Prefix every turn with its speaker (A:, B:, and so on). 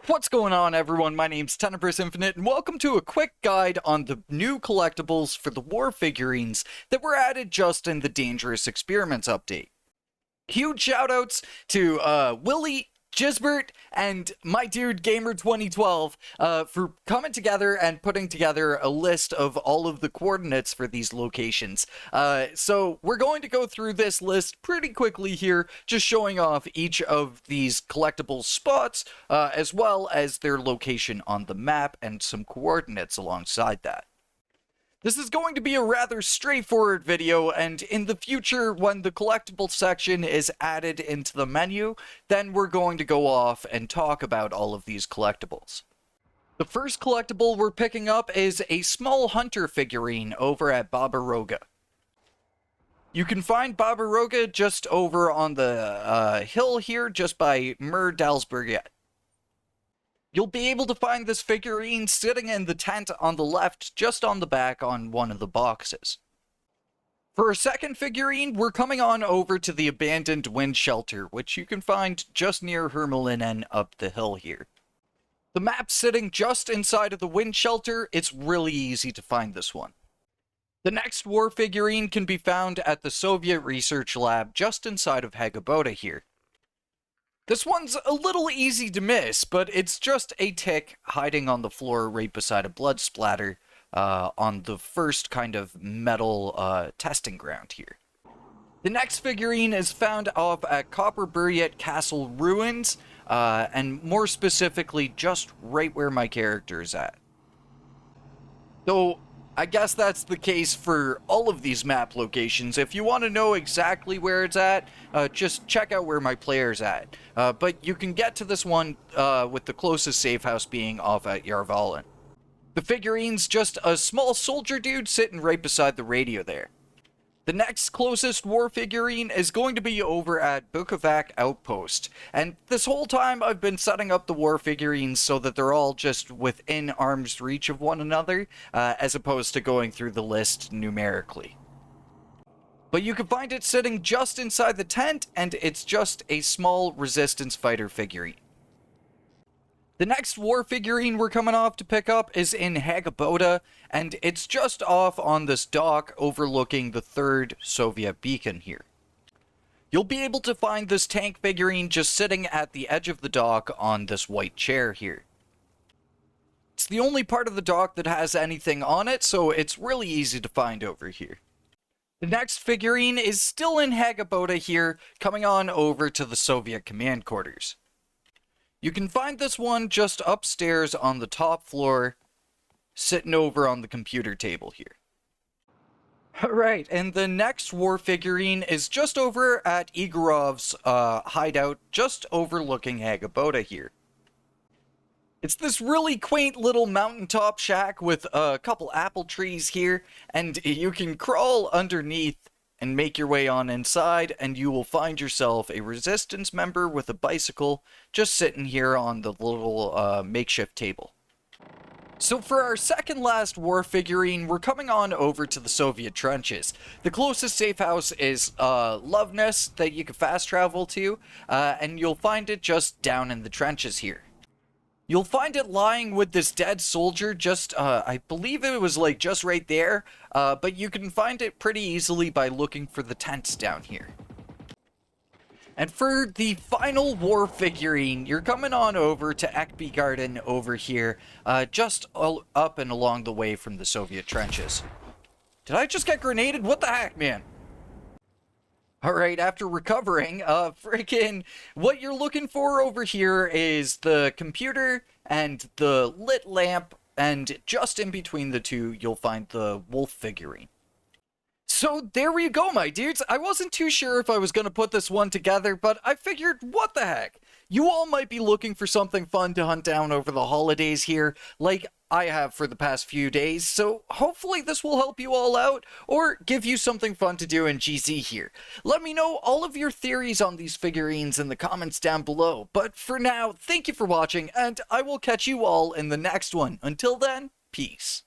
A: What's going on, everyone? My name's Tenebris Infinite, and welcome to a quick guide on the new collectibles for the War figurines that were added just in the Dangerous Experiments update. Huge shoutouts to Willie, Gisbert, and my dude Gamer2012 for coming together and putting together a list of all of the coordinates for these locations. So we're going to go through this list pretty quickly here, just showing off each of these collectible spots, as well as their location on the map and some coordinates alongside that. This is going to be a rather straightforward video, and in the future, when the collectible section is added into the menu, then we're going to go off and talk about all of these collectibles. The first collectible we're picking up is a small hunter figurine over at Babaroga. You can find Babaroga just over on the hill here, just by Mer Dalsberget. You'll be able to find this figurine sitting in the tent on the left, just on the back on one of the boxes. For a second figurine, we're coming on over to the abandoned wind shelter, which you can find just near Hermelinen up the hill here. The map's sitting just inside of the wind shelter. It's really easy to find this one. The next war figurine can be found at the Soviet Research Lab just inside of Hagaboda here. This one's a little easy to miss, but it's just a tick hiding on the floor right beside a blood splatter on the first kind of metal testing ground here. The next figurine is found off at Copperburiet Castle Ruins, and more specifically just right where my character is at. Though I guess that's the case for all of these map locations. If you want to know exactly where it's at, just check out where my player's at. But you can get to this one with the closest safe house being off at Yarvalen. The figurine's just a small soldier dude sitting right beside the radio there. The next closest war figurine is going to be over at Bukovac Outpost, and this whole time I've been setting up the war figurines so that they're all just within arm's reach of one another, as opposed to going through the list numerically. But you can find it sitting just inside the tent, and it's just a small resistance fighter figurine. The next war figurine we're coming off to pick up is in Hagaboda, and it's just off on this dock overlooking the third Soviet beacon here. You'll be able to find this tank figurine just sitting at the edge of the dock on this white chair here. It's the only part of the dock that has anything on it, so it's really easy to find over here. The next figurine is still in Hagaboda here, coming on over to the Soviet command quarters. You can find this one just upstairs on the top floor, sitting over on the computer table here. Alright, and the next war figurine is just over at Igorov's hideout, just overlooking Hagaboda here. It's this really quaint little mountaintop shack with a couple apple trees here, and you can crawl underneath and make your way on inside, and you will find yourself a resistance member with a bicycle just sitting here on the little makeshift table. So for our second last war figurine, we're coming on over to the Soviet trenches. The closest safe house is Loveness that you can fast travel to, and you'll find it just down in the trenches here. You'll find it lying with this dead soldier just, I believe it was like just right there, but you can find it pretty easily by looking for the tents down here. And for the final war figurine, you're coming on over to Ekby Garden over here, just up and along the way from the Soviet trenches. Did I just get grenaded? What the heck, man? Alright, after recovering, what you're looking for over here is the computer and the lit lamp, and just in between the two, you'll find the wolf figurine. So there we go, my dudes. I wasn't too sure if I was going to put this one together, but I figured, what the heck? You all might be looking for something fun to hunt down over the holidays here, like I have for the past few days, so hopefully this will help you all out, or give you something fun to do in GZ here. Let me know all of your theories on these figurines in the comments down below, but for now, thank you for watching, and I will catch you all in the next one. Until then, peace.